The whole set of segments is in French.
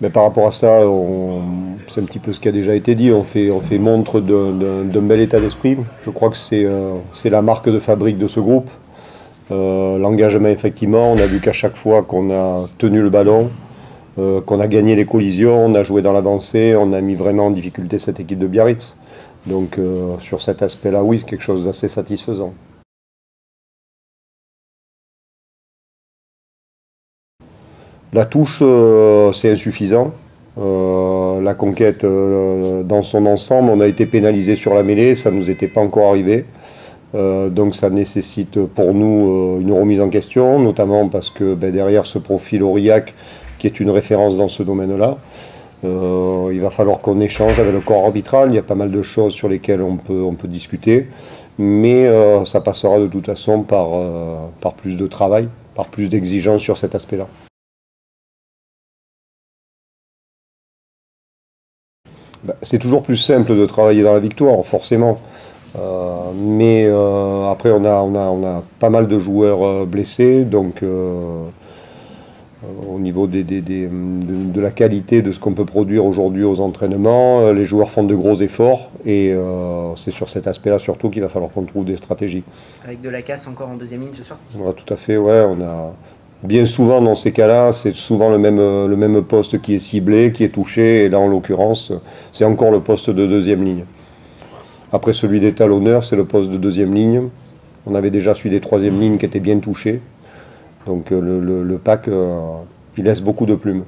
Mais par rapport à ça, c'est un petit peu ce qui a déjà été dit, on fait montre d'un bel état d'esprit. Je crois que c'est la marque de fabrique de ce groupe. L'engagement, effectivement, on a vu qu'à chaque fois qu'on a tenu le ballon, qu'on a gagné les collisions, on a joué dans l'avancée, on a mis vraiment en difficulté cette équipe de Biarritz. Donc sur cet aspect-là, oui, c'est quelque chose d'assez satisfaisant. La touche, c'est insuffisant. La conquête, dans son ensemble, on a été pénalisé sur la mêlée, ça ne nous était pas encore arrivé. Donc ça nécessite pour nous une remise en question, notamment parce que derrière ce profil Aurillac, qui est une référence dans ce domaine-là, il va falloir qu'on échange avec le corps arbitral. Il y a pas mal de choses sur lesquelles on peut discuter, mais ça passera de toute façon par plus de travail, par plus d'exigences sur cet aspect-là. C'est toujours plus simple de travailler dans la victoire, forcément. Mais après, on a pas mal de joueurs blessés, donc au niveau de la qualité de ce qu'on peut produire aujourd'hui aux entraînements, les joueurs font de gros efforts et c'est sur cet aspect-là surtout qu'il va falloir qu'on trouve des stratégies. Avec de la casse encore en deuxième ligne ce soir? Ouais, tout à fait, ouais. Bien souvent dans ces cas-là, c'est souvent le même poste qui est ciblé, qui est touché, et là en l'occurrence, c'est encore le poste de deuxième ligne. Après celui d'étalonneur, c'est le poste de deuxième ligne. On avait déjà celui des troisième lignes qui était bien touché. Donc le pack, il laisse beaucoup de plumes.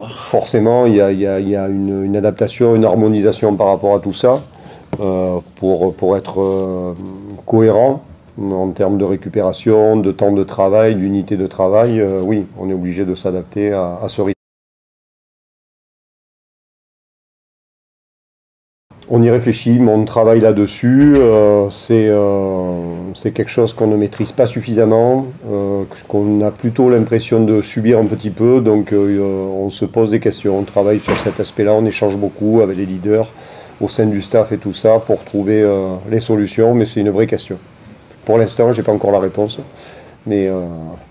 Forcément, il y a une adaptation, une harmonisation par rapport à tout ça. Pour être cohérent en termes de récupération, de temps de travail, d'unité de travail, oui, on est obligé de s'adapter à ce rythme. On y réfléchit, mais on travaille là-dessus. C'est quelque chose qu'on ne maîtrise pas suffisamment, qu'on a plutôt l'impression de subir un petit peu. Donc on se pose des questions, on travaille sur cet aspect-là, on échange beaucoup avec les leaders au sein du staff et tout ça pour trouver les solutions, mais c'est une vraie question. Pour l'instant, je n'ai pas encore la réponse, mais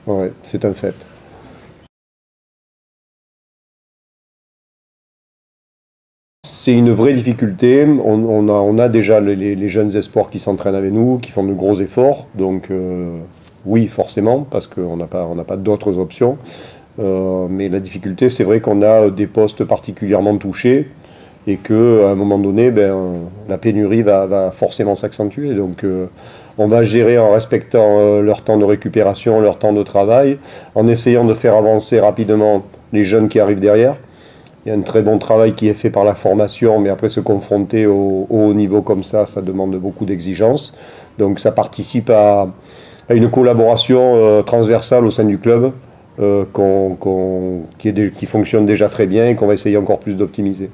ouais, c'est un fait. C'est une vraie difficulté. On a déjà les jeunes espoirs qui s'entraînent avec nous, qui font de gros efforts. Donc oui, forcément, parce qu'on n'a pas d'autres options. Mais la difficulté, c'est vrai qu'on a des postes particulièrement touchés et qu'à un moment donné, la pénurie va forcément s'accentuer. Donc on va gérer en respectant leur temps de récupération, leur temps de travail, en essayant de faire avancer rapidement les jeunes qui arrivent derrière. Il y a un très bon travail qui est fait par la formation, mais après se confronter au haut niveau comme ça demande beaucoup d'exigences. Donc ça participe à une collaboration transversale au sein du club qui fonctionne déjà très bien et qu'on va essayer encore plus d'optimiser.